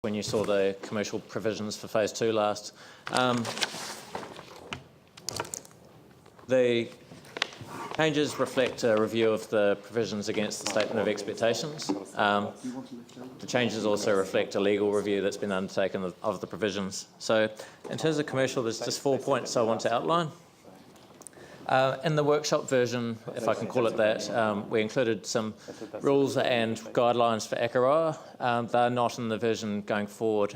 when you saw the commercial provisions for phase 2 last. The changes reflect a review of the provisions against the statement of expectations. The changes also reflect a legal review that's been undertaken of the provisions. So in terms of commercial, there's just 4 points I want to outline. In the workshop version, if I can call it that, we included some rules and guidelines for Akaroa. They're not in the version going forward.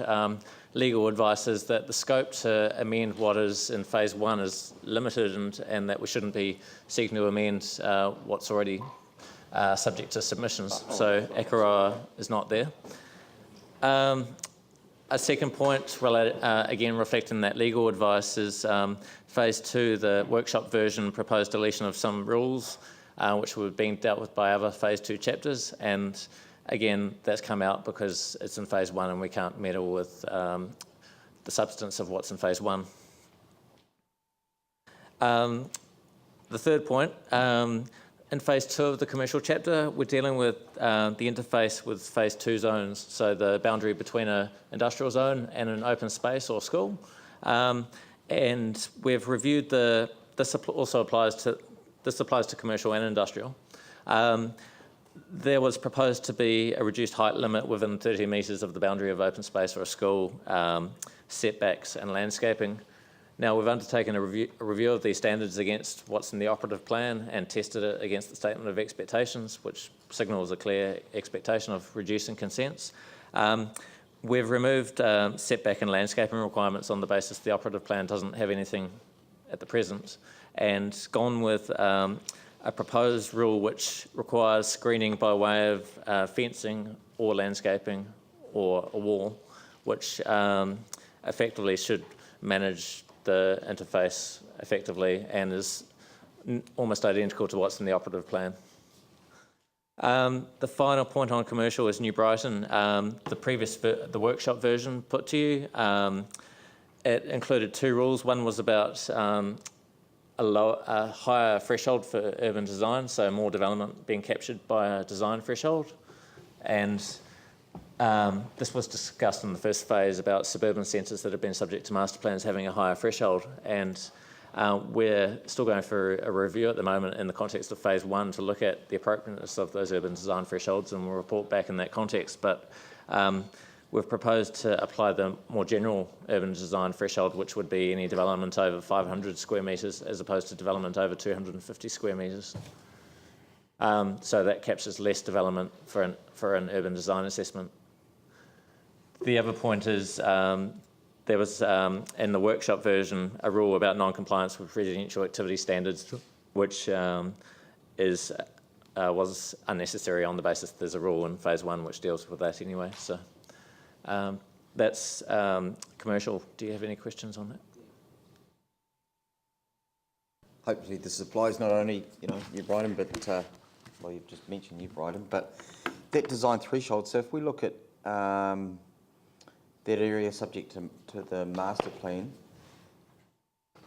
Legal advice is that the scope to amend what is in phase 1 is limited, and that we shouldn't be seeking to amend what's already subject to submissions. So Akaroa is not there. A second point, again reflecting that legal advice, is phase 2, the workshop version proposed deletion of some rules which were being dealt with by other phase 2 chapters, and again that's come out because it's in phase 1 and we can't meddle with the substance of what's in phase 1. The third point, in phase 2 of the commercial chapter, we're dealing with the interface with phase 2 zones, so the boundary between an industrial zone and an open space or school. And we've reviewed this applies to commercial and industrial. There was proposed to be a reduced height limit within 30 metres of the boundary of open space or a school, setbacks and landscaping. Now, we've undertaken a review of these standards against what's in the operative plan and tested it against the statement of expectations, which signals a clear expectation of reducing consents. We've removed setback and landscaping requirements on the basis the operative plan doesn't have anything at the present, and gone with a proposed rule which requires screening by way of fencing or landscaping or a wall, which effectively should manage the interface effectively and is almost identical to what's in the operative plan. The final point on commercial is New Brighton. The workshop version put to you, it included 2 rules. One was about a higher threshold for urban design, so more development being captured by a design threshold. And this was discussed in the first phase about suburban centres that have been subject to master plans having a higher threshold. And we're still going for a review at the moment in the context of phase 1 to look at the appropriateness of those urban design thresholds, and we'll report back in that context. But we've proposed to apply the more general urban design threshold, which would be any development over 500 square metres as opposed to development over 250 square metres. So that captures less development for an urban design assessment. The other point is there was, in the workshop version, a rule about non-compliance with residential activity standards, which was unnecessary on the basis there's a rule in phase 1 which deals with that anyway. So that's commercial. Do you have any questions on that? Hopefully this applies not only New Brighton, but well, you've just mentioned New Brighton, but that design threshold. So if we look at that area subject to the master plan,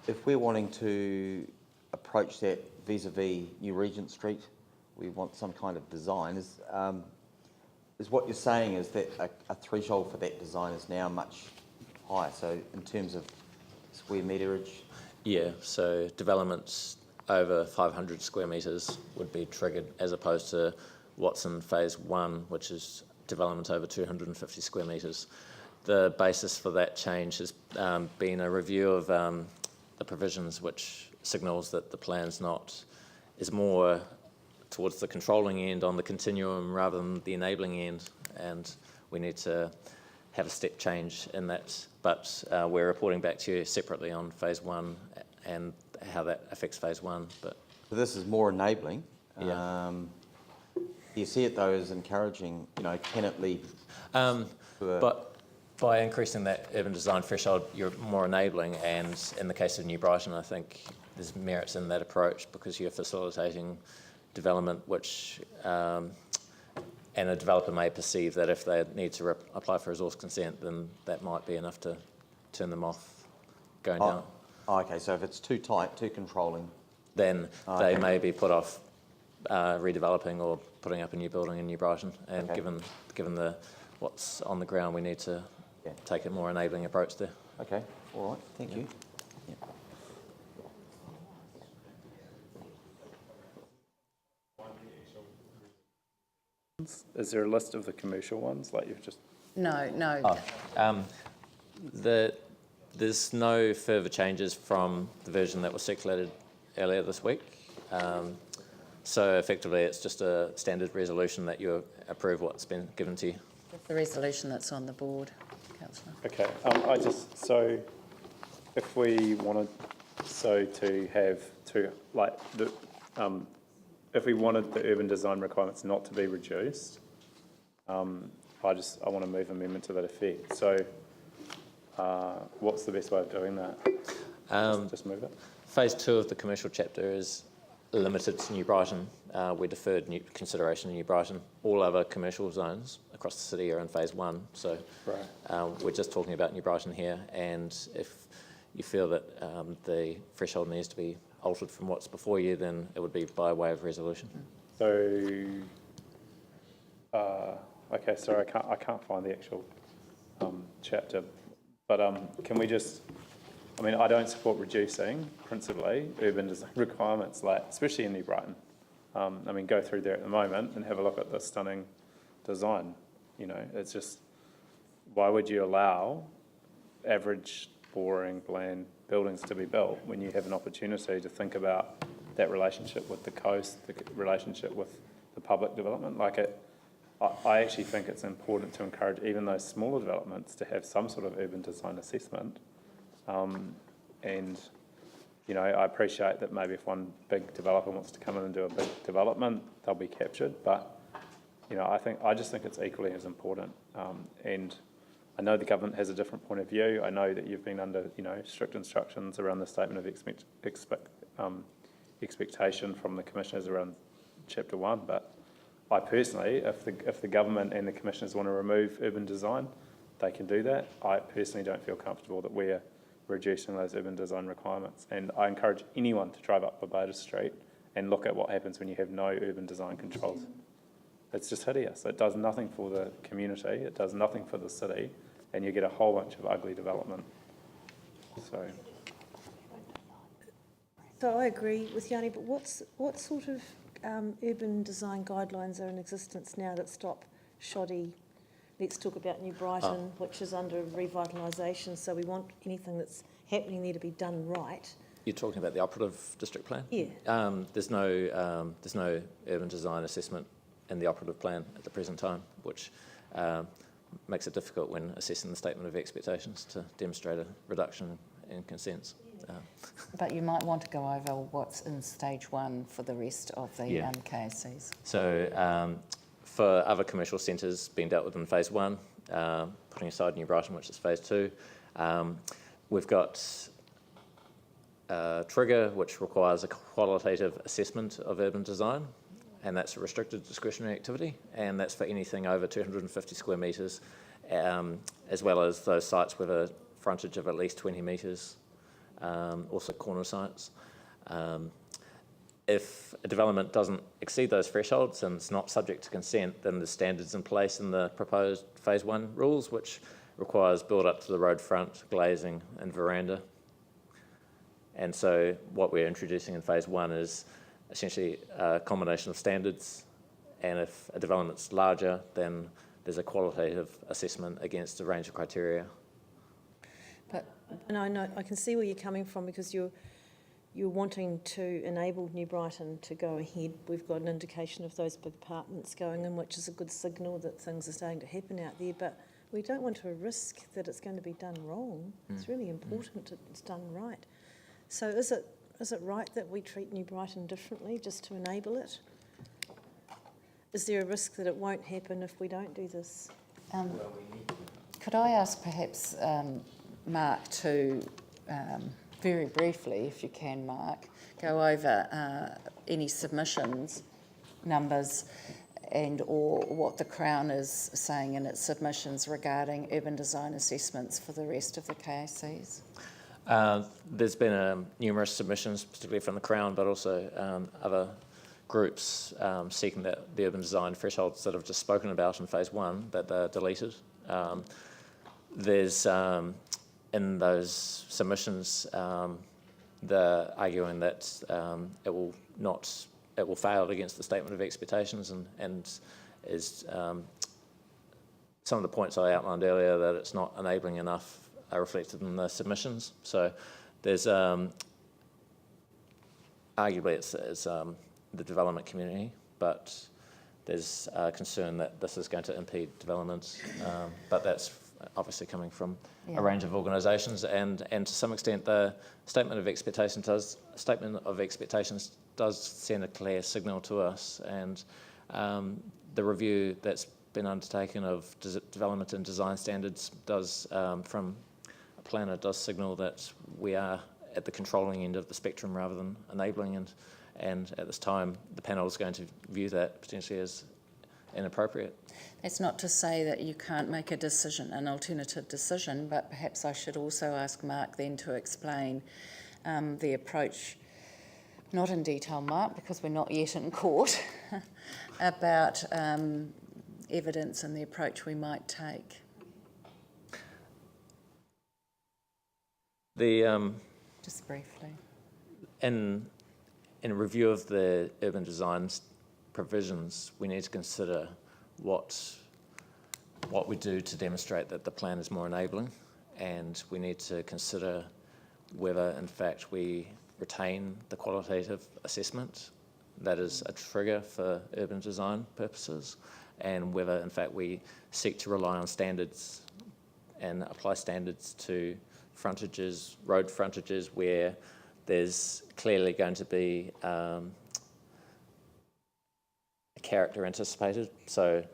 if we're wanting to approach that vis-a-vis New Regent Street, we want some kind of design. Is what you're saying is that a threshold for that design is now much higher, so in terms of square meterage? Yeah, so developments over 500 square metres would be triggered as opposed to what's in phase 1, which is development over 250 square metres. The basis for that change has been a review of the provisions, which signals that the plan's is more towards the controlling end on the continuum rather than the enabling end, and we need to have a step change in that. But we're reporting back to you separately on phase 1 and how that affects phase 1. But so this is more enabling. Yeah. Do you see it though as encouraging? Can it lead? But by increasing that urban design threshold, you're more enabling, and in the case of New Brighton, I think there's merits in that approach because you're facilitating development which, and a developer may perceive that if they need to apply for resource consent, then that might be enough to turn them off going down. Oh, okay, so if it's too tight, too controlling, then they may be put off redeveloping or putting up a new building in New Brighton, and given the what's on the ground, we need to Yeah. take a more enabling approach there. Okay, all right, thank you. Yeah. Is there a list of the commercial ones, like you've just... No. There's no further changes from the version that was circulated earlier this week. So effectively, it's just a standard resolution that you approve what's been given to you. The resolution that's on the board, councillor. Okay, so if we wanted, if we wanted the urban design requirements not to be reduced, I want to move amendment to that effect. So what's the best way of doing that? Just move it? Phase 2 of the commercial chapter is limited to New Brighton. We deferred consideration of New Brighton. All other commercial zones across the city are in phase 1. So Right. we're just talking about New Brighton here. And if you feel that the threshold needs to be altered from what's before you, then it would be by way of resolution. So, okay, sorry, I can't find the actual chapter, but can we just, I mean, I don't support reducing, principally, urban design requirements, like, especially in New Brighton. I mean, go through there at the moment and have a look at the stunning design. You know, it's just, why would you allow average, boring, bland buildings to be built when you have an opportunity to think about that relationship with the coast, the relationship with the public development? I actually think it's important to encourage even those smaller developments to have some sort of urban design assessment. And, you know, I appreciate that maybe if one big developer wants to come in and do a big development, they'll be captured. But, you know, I just think it's equally as important. And I know the government has a different point of view. I know that you've been under, you know, strict instructions around the statement of expectation from the commissioners around Chapter 1. But I personally, if the government and the commissioners want to remove urban design, they can do that. I personally don't feel comfortable that we're reducing those urban design requirements. And I encourage anyone to drive up Barbados Street and look at what happens when you have no urban design controls. It's just hideous. It does nothing for the community. It does nothing for the city. And you get a whole bunch of ugly development. So I agree with Yanni, but what sort of urban design guidelines are in existence now that stop shoddy? Let's talk about New Brighton, which is under revitalisation, so we want anything that's happening there to be done right. You're talking about the operative district plan? Yeah. There's no urban design assessment in the operative plan at the present time, which makes it difficult when assessing the statement of expectations to demonstrate a reduction in consents. But you might want to go over what's in stage 1 for the rest of the KSCs. So for other commercial centres being dealt with in phase 1, putting aside New Brighton, which is phase 2, we've got Trigger, which requires a qualitative assessment of urban design, and that's a restricted discretionary activity, and that's for anything over 250 square metres, as well as those sites with a frontage of at least 20 metres, also corner sites. If a development doesn't exceed those thresholds and it's not subject to consent, then there's standards in place in the proposed phase 1 rules, which requires build up to the road front, glazing and veranda. And so what we're introducing in phase 1 is essentially a combination of standards, and if a development's larger, then there's a qualitative assessment against a range of criteria. And I know I can see where you're coming from, because you're wanting to enable New Brighton to go ahead. We've got an indication of those big apartments going in, which is a good signal that things are starting to happen out there, but we don't want to risk that it's going to be done wrong. It's really important that it's done right. So is it right that we treat New Brighton differently just to enable it? Is there a risk that it won't happen if we don't do this? Could I ask perhaps Mark to, very briefly, if you can, Mark, go over any submissions numbers and or what the Crown is saying in its submissions regarding urban design assessments for the rest of the KACs? There's been numerous submissions, particularly from the Crown, but also other groups seeking the urban design thresholds that I've just spoken about in phase one, that they're deleted. There's, in those submissions, they're arguing that it will fail against the statement of expectations, and is some of the points I outlined earlier, that it's not enabling enough, are reflected in the submissions. So there's arguably it's the development community, but there's concern that this is going to impede development, but that's obviously coming from a range of organisations, and to some extent the statement of expectations does send a clear signal to us, and the review that's been undertaken of development and design standards does, from a planner, does signal that we are at the controlling end of the spectrum rather than enabling, and at this time the panel is going to view that potentially as inappropriate. That's not to say that you can't make a decision, an alternative decision, but perhaps I should also ask Mark then to explain the approach, not in detail, Mark, because we're not yet in court, about evidence and the approach we might take. Just briefly. In review of the urban design provisions, we need to consider what we do to demonstrate that the plan is more enabling, and we need to consider whether in fact we retain the qualitative assessment that is a trigger for urban design purposes, and whether in fact we seek to rely on standards and apply standards to frontages, road frontages, where there's clearly going to be a character anticipated. So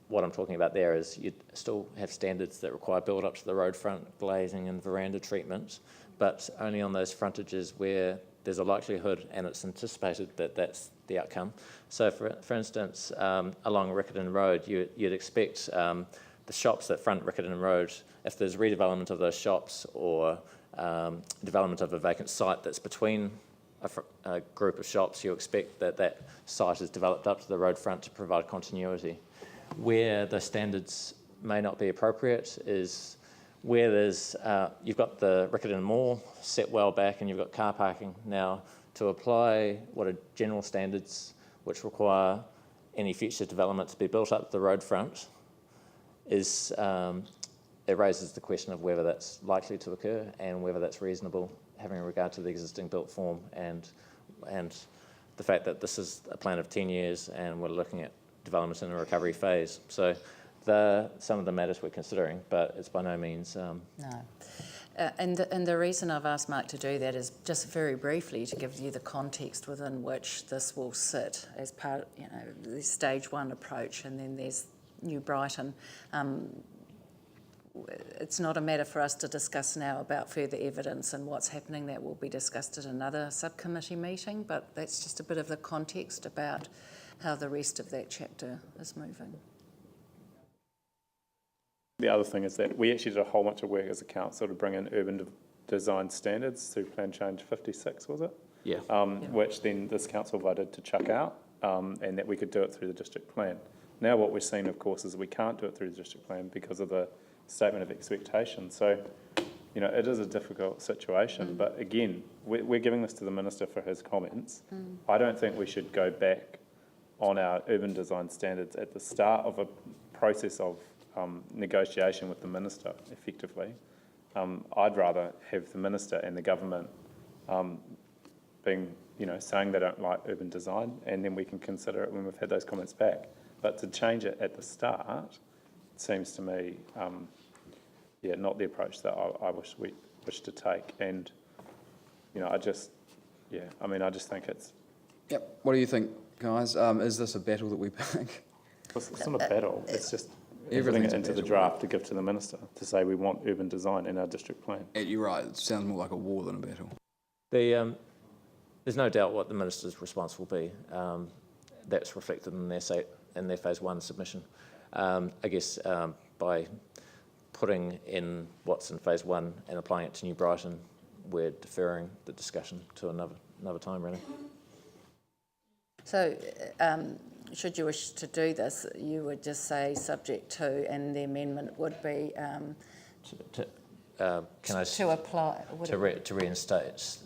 what I'm talking about there is you still have standards that require build up to the road front, glazing and veranda treatment, but only on those frontages where there's a likelihood and it's anticipated that that's the outcome. So for instance, along Riccarton Road, you'd expect the shops that front Riccarton Road, if there's redevelopment of those shops or development of a vacant site that's between a group of shops, you expect that that site is developed up to the road front to provide continuity. Where the standards may not be appropriate is where there's, you've got the Riccarton Mall set well back and you've got car parking. Now, to apply what are general standards which require any future development to be built up the road front is, it raises the question of whether that's likely to occur and whether that's reasonable, having regard to the existing built form and the fact that this is a plan of 10 years and we're looking at development in a recovery phase. So some of the matters we're considering, but it's by no means... No. And the reason I've asked Mark to do that is just very briefly to give you the context within which this will sit as part, the stage one approach, and then there's New Brighton. It's not a matter for us to discuss now about further evidence and what's happening. That will be discussed at another subcommittee meeting, but that's just a bit of the context about how the rest of that chapter is moving. The other thing is that we actually did a whole bunch of work as a council to bring in urban design standards through Plan Change 56, was it? Yeah. Which then this council voted to chuck out, and that we could do it through the district plan. Now what we're seeing, of course, is we can't do it through the district plan because of the statement of expectation. So, it is a difficult situation. But again, we're giving this to the Minister for his comments. I don't think we should go back on our urban design standards at the start of a process of negotiation with the Minister, effectively. I'd rather have the Minister and the government being, saying they don't like urban design, and then we can consider it when we've had those comments back. But to change it at the start seems to me, not the approach that I wish to take. And, I just think it's... Yep. What do you think, guys? Is this a battle that we pick? It's not a battle. It's just putting it into the draft to give to the Minister to say we want urban design in our district plan. You're right. It sounds more like a war than a battle. There's no doubt what the Minister's response will be. That's reflected in their phase one submission. I guess by putting in what's in phase one and applying it to New Brighton, we're deferring the discussion to another time, really. So, should you wish to do this, you would just say subject to, and the amendment would be Can I to apply. to reinstate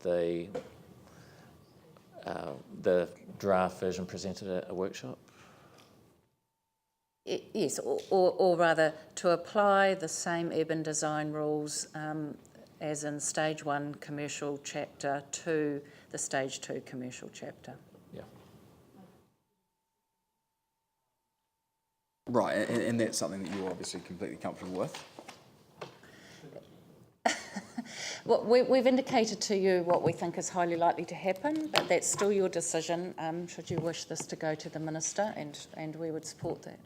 the draft version presented at a workshop? Yes, or rather to apply the same urban design rules as in stage 1 commercial chapter to the stage 2 commercial chapter. Yeah. Right, and that's something that you're obviously completely comfortable with. Well, we've indicated to you what we think is highly likely to happen, but that's still your decision, should you wish this to go to the Minister, and we would support that.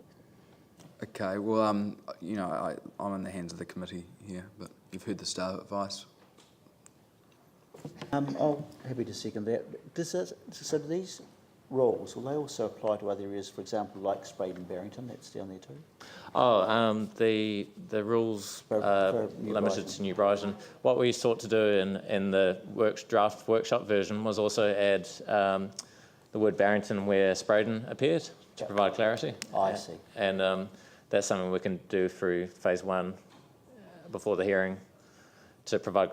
Okay, well, I'm in the hands of the committee here, but you've heard the staff advice. I'm happy to second that. So these rules, will they also apply to other areas, for example, like Spraden Barrington, that's down there too? The rules For are New limited Brighton. to New Brighton. What we sought to do in the draft workshop version was also add the word Barrington where Spraden appeared to provide clarity. I see. And that's something we can do through phase 1 before the hearing to provide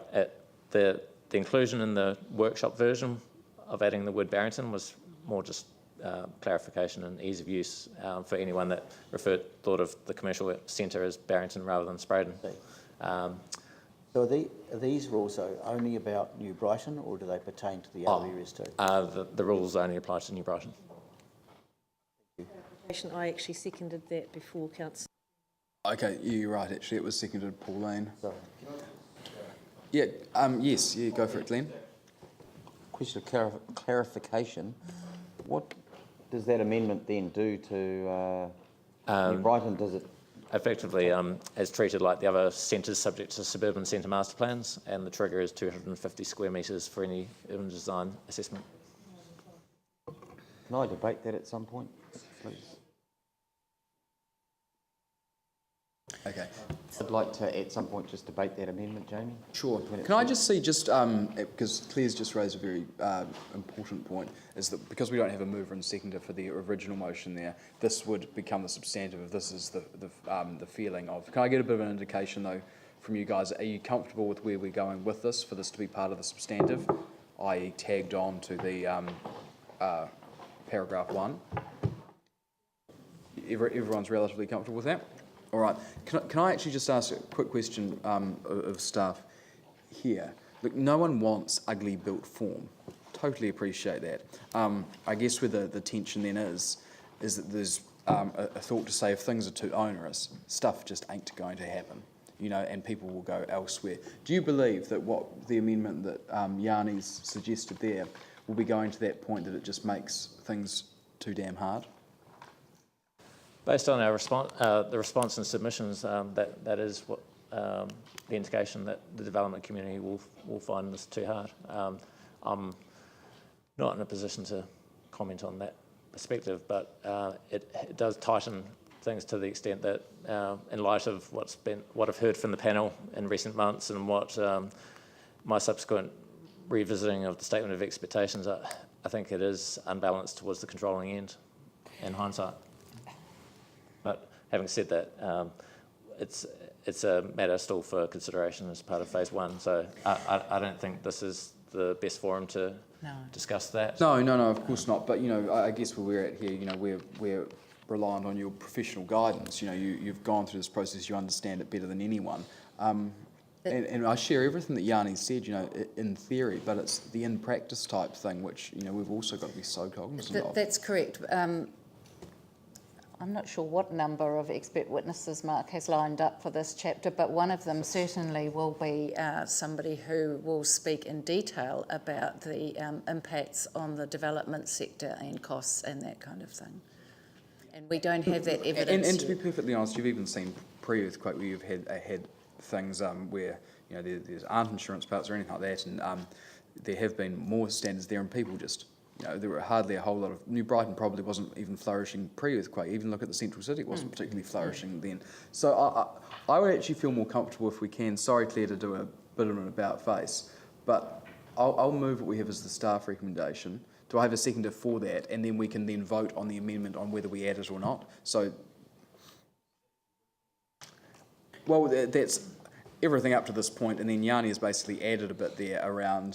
the inclusion in the workshop version of adding the word Barrington was more just clarification and ease of use for anyone that thought of the commercial centre as Barrington rather than Spraden. So are these rules though only about New Brighton, or do they pertain to the other areas too? The rules only apply to New Brighton. I actually seconded that before council. Okay, you're right, actually, it was seconded Pauline. Sorry. Yeah, yes, yeah, go for it, Glenn. Question of clarification. What does that amendment then do to New Brighton? Does it? Effectively, is treated like the other centres subject to suburban centre master plans, and the trigger is 250 square metres for any urban design assessment. Can I debate that at some point, please? Okay. I'd like to, at some point, just debate that amendment, Jamie. Sure. Can I just see, because Claire's just raised a very important point, is that because we don't have a mover and seconder for the original motion there, this would become the substantive if this is the feeling of. Can I get a bit of an indication, though, from you guys? Are you comfortable with where we're going with this, for this to be part of the substantive, i.e. tagged on to the paragraph 1? Everyone's relatively comfortable with that? All right. Can I actually just ask a quick question of staff here? Look, no one wants ugly built form. Totally appreciate that. I guess where the tension then is that there's a thought to say if things are too onerous, stuff just ain't going to happen, and people will go elsewhere. Do you believe that what the amendment that Yanni's suggested there will be going to that point that it just makes things too damn hard? Based on our response, the response and submissions, that is what the indication that the development community will find this too hard. I'm not in a position to comment on that perspective, but it does tighten things to the extent that, in light of what I've heard from the panel in recent months and what my subsequent revisiting of the statement of expectations, I think it is unbalanced towards the controlling end in hindsight. But having said that, it's a matter still for consideration as part of phase 1. So I don't think this is the best forum to discuss that. No, of course not. But I guess where we're at here, we're reliant on your professional guidance. You've gone through this process, you understand it better than anyone. And I share everything that Yanni said, in theory, but it's the in practice type thing, which we've also got to be so cognizant of. That's correct. I'm not sure what number of expert witnesses Mark has lined up for this chapter, but one of them certainly will be somebody who will speak in detail about the impacts on the development sector and costs and that kind of thing. And we don't have that evidence. And to be perfectly honest, you've even seen pre-earthquake where you've had things where there aren't insurance parts or anything like that, and there have been more standards there, and people just. There were hardly a whole lot of... New Brighton probably wasn't even flourishing pre-earthquake. Even look at the central city, it wasn't particularly flourishing then. So I would actually feel more comfortable if we can. Sorry, Claire, to do a bit of an about-face, but I'll move what we have as the staff recommendation to Do I have a seconder for that? And then we can then vote on the amendment on whether we add it or not. So, well, that's everything up to this point, and then Yanni has basically added a bit there around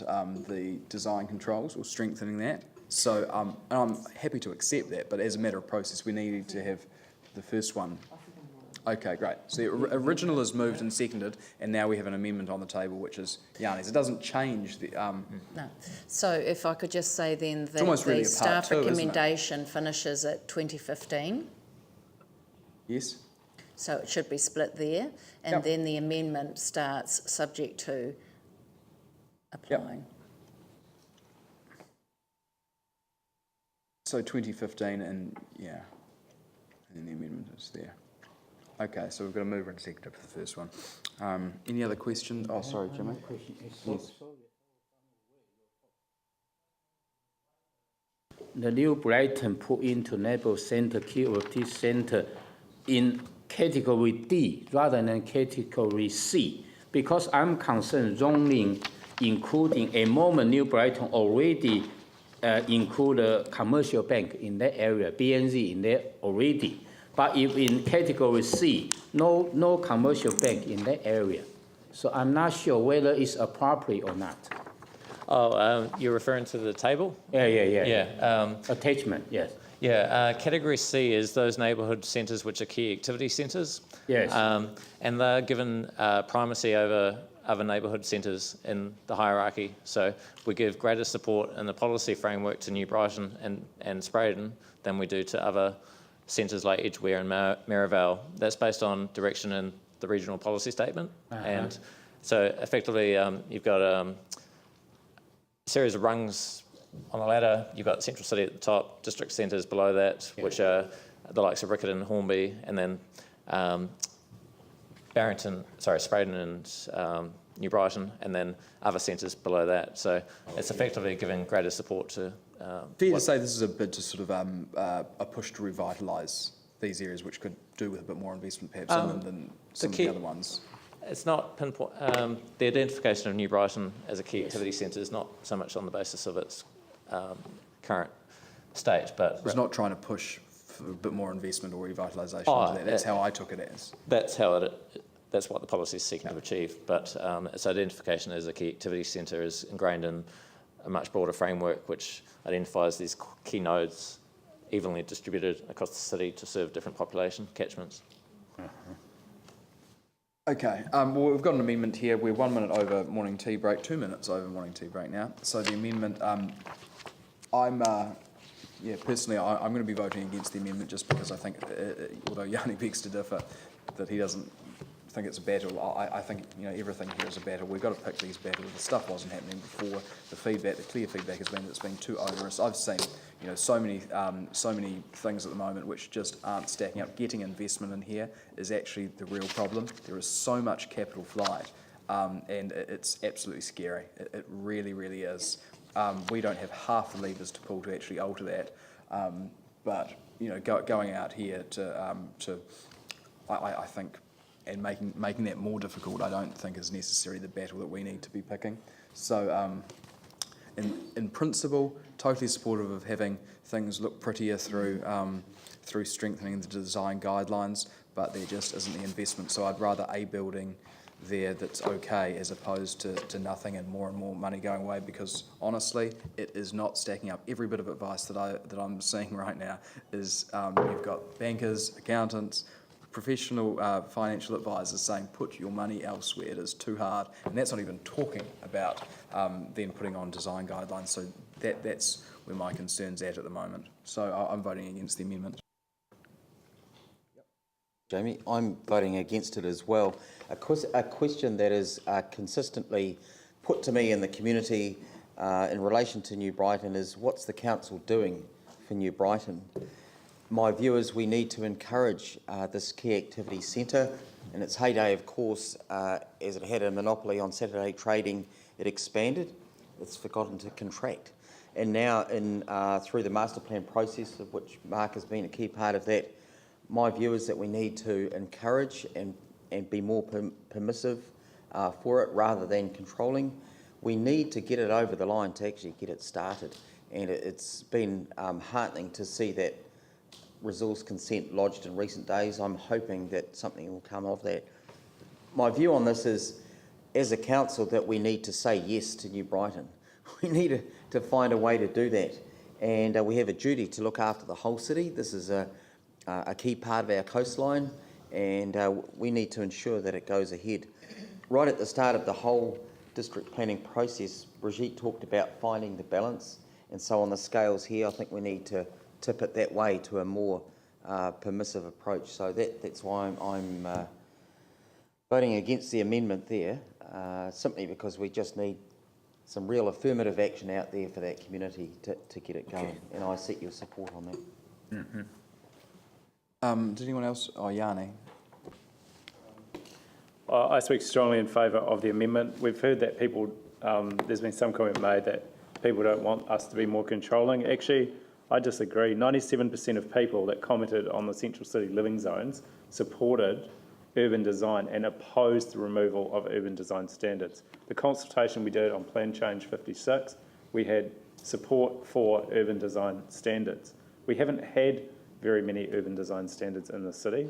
the design controls or strengthening that. So and I'm happy to accept that, but as a matter of process, we needed to have the first one. Okay, great. So the original is moved and seconded, and now we have an amendment on the table, which is Yanni's. It doesn't change the... No. So if I could just say then that almost really the a part staff two, isn't it? recommendation finishes at 2015. Yes? So it should be split there, and Yep. then the amendment starts subject to applying. So 2015 and, yeah, and then the amendment is there. Okay, so we've got a mover and seconder for the first one. Any other questions? Oh, sorry, Jimmy. Yes. The New Brighton put into neighborhood center, KOT center in category D rather than category C, because I'm concerned zoning, including a moment New Brighton already include a commercial bank in that area, BNZ in there already. But if in category C, no commercial bank in that area. So I'm not sure whether it's appropriate or not. Oh, you're referring to the table? Yeah. Yeah. Attachment, yes. Yeah, category C is those neighbourhood centres which are key activity centres. Yes. And they're given primacy over other neighbourhood centres in the hierarchy. So we give greater support in the policy framework to New Brighton and Spraydon than we do to other centres like Edgware and Maryvale. That's based on direction in the regional policy statement. And so effectively you've got a series of rungs on the ladder. You've got Central City at the top, district centres below that, which are the likes of Riccarton, Hornby, and then Spraydon and New Brighton, and then other centres below that. So it's effectively giving greater support to... Fair to say this is a bid to sort of a push to revitalise these areas, which could do with a bit more investment perhaps in them than some of the other ones. It's not pinpoint. The identification of New Brighton as a key activity centre is not so much on the basis of its current state, but It's not trying to push for a bit more investment or revitalisation into that. That's how I took it as. That's what the policy is seeking to achieve. But its identification as a key activity centre is ingrained in a much broader framework, which identifies these key nodes evenly distributed across the city to serve different population catchments. Okay, well, we've got an amendment here. We're 1 minute over morning tea break, 2 minutes over morning tea break now. So the amendment, personally, I'm going to be voting against the amendment just because I think, although Yanni begs to differ, that he doesn't think it's a battle. I think, everything here is a battle. We've got to pick these battles. The stuff wasn't happening before. The clear feedback has been that it's been too onerous. I've seen, so many things at the moment which just aren't stacking up. Getting investment in here is actually the real problem. There is so much capital flight, and it's absolutely scary. It really, really is. We don't have half the levers to pull to actually alter that. But going out here to I think, and making that more difficult, I don't think is necessarily the battle that we need to be picking. So, in principle, totally supportive of having things look prettier through strengthening the design guidelines, but there just isn't the investment. So I'd rather a building there that's okay as opposed to nothing and more money going away, because honestly it is not stacking up. Every bit of advice that I'm seeing right now is you've got bankers, accountants, professional financial advisors saying put your money elsewhere, it is too hard, and that's not even talking about then putting on design guidelines. So that's where my concern's at the moment. So I'm voting against the amendment. Jamie, I'm voting against it as well. A question that is consistently put to me in the community in relation to New Brighton is, what's the council doing for New Brighton? My view is we need to encourage this key activity centre. In its heyday, of course, as it had a monopoly on Saturday trading, it expanded. It's forgotten to contract. And now through the master plan process, of which Mark has been a key part of that, my view is that we need to encourage and be more permissive for it rather than controlling. We need to get it over the line to actually get it started. and it's been heartening to see that resource consent lodged in recent days. I'm hoping that something will come of that. My view on this is, as a council, that we need to say yes to New Brighton. We need to find a way to do that, and we have a duty to look after the whole city. This is a key part of our coastline, and we need to ensure that it goes ahead. Right at the start of the whole district planning process, Brigitte talked about finding the balance, and so on the scales here, I think we need to tip it that way to a more permissive approach. So that's why I'm voting against the amendment there, simply because we just need some real affirmative action out there for that community to get it going, and I seek your support on that. Mm-hmm. Does anyone else? Oh, Yanni. I speak strongly in favour of the amendment. We've heard that people, there's been some comment made that people don't want us to be more controlling. Actually, I disagree. 97% of people that commented on the central city living zones supported urban design and opposed the removal of urban design standards. The consultation we did on Plan Change 56, we had support for urban design standards. We haven't had very many urban design standards in the city.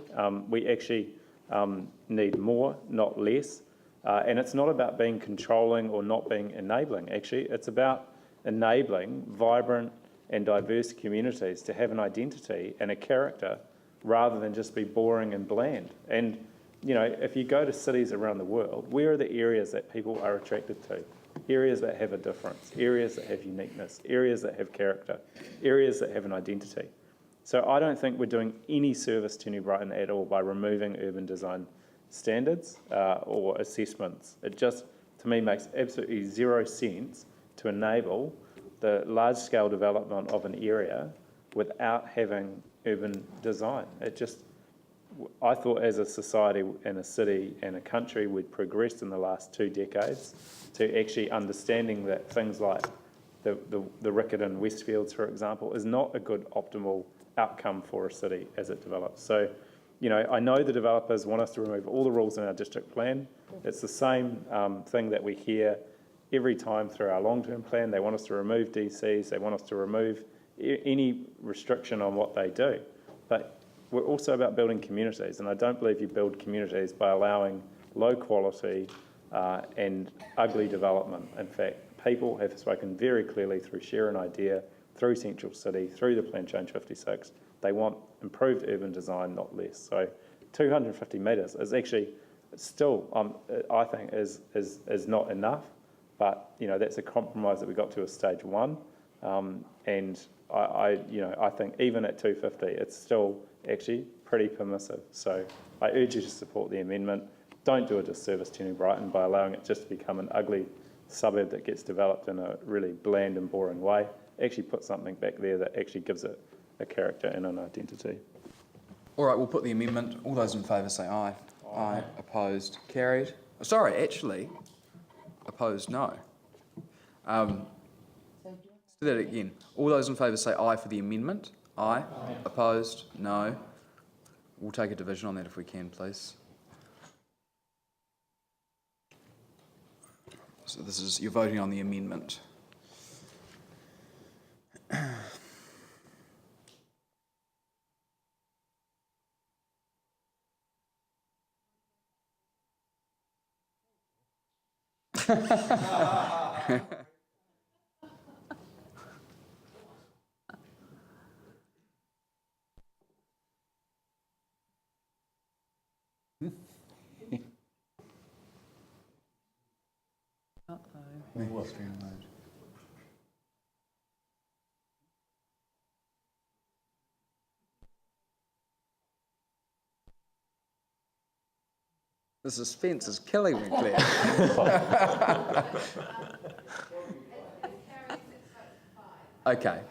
We actually need more, not less. And it's not about being controlling or not being enabling, actually. It's about enabling vibrant and diverse communities to have an identity and a character rather than just be boring and bland. And, you know, if you go to cities around the world, where are the areas that people are attracted to? Areas that have a difference, areas that have uniqueness, areas that have character, areas that have an identity. So I don't think we're doing any service to New Brighton at all by removing urban design standards or assessments. It just, to me, makes absolutely zero sense to enable the large-scale development of an area without having urban design. It just, I thought as a society and a city and a country, we'd progressed in the last 2 decades to actually understanding that things like the Riccarton Westfields, for example, is not a good optimal outcome for a city as it develops. So, you know, I know the developers want us to remove all the rules in our district plan. It's the same thing that we hear every time through our long-term plan. They want us to remove DCs, they want us to remove any restriction on what they do. But we're also about building communities, and I don't believe you build communities by allowing low quality and ugly development. In fact, people have spoken very clearly through Share an Idea, through Central City, through the Plan Change 56. They want improved urban design, not less. So 250 metres is actually still, I think, is not enough. But, you know, that's a compromise that we got to as stage 1. And I think even at 250, it's still actually pretty permissive. So I urge you to support the amendment. Don't do a disservice to New Brighton by allowing it just to become an ugly suburb that gets developed in a really bland and boring way. Actually put something back there that actually gives it a character and an identity. All right, we'll put the amendment. All those in favour say aye. Aye. Opposed? Carried. Sorry, actually, opposed, no. Let's do that again. All those in favour say aye for the amendment. Aye. Opposed? No. We'll take a division on that if we can, please. So this is, you're voting on the amendment. The suspense is killing me, Claire. Okay.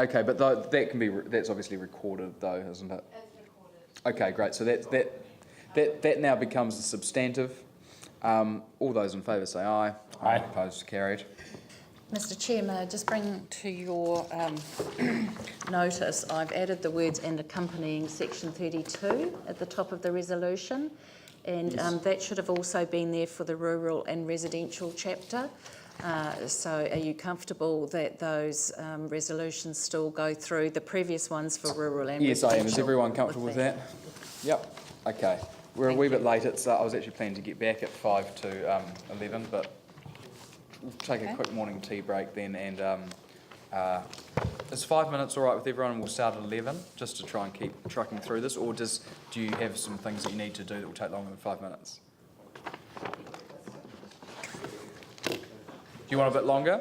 Okay, but that can be, that's obviously recorded though, isn't it? It's recorded. Okay, great. So that now becomes the substantive. All those in favour say aye. Aye. Opposed? Carried. Mr Chair, may I just bring to your notice, I've added the words "and accompanying section 32" at the top of the resolution, and yes. That should have also been there for the rural and residential chapter. So are you comfortable that those resolutions still go through, the previous ones for rural and Yes, I am. Is residential everyone comfortable with that? Yep. Okay. We're a wee bit late. It's I was actually planning to get back at 5 to 11, but we'll take a quick morning tea break then, and is 5 minutes all right with everyone? And we'll start at 11 just to try and keep trucking through this, or do you have some things that you need to do that will take longer than 5 minutes? Do you want a bit longer?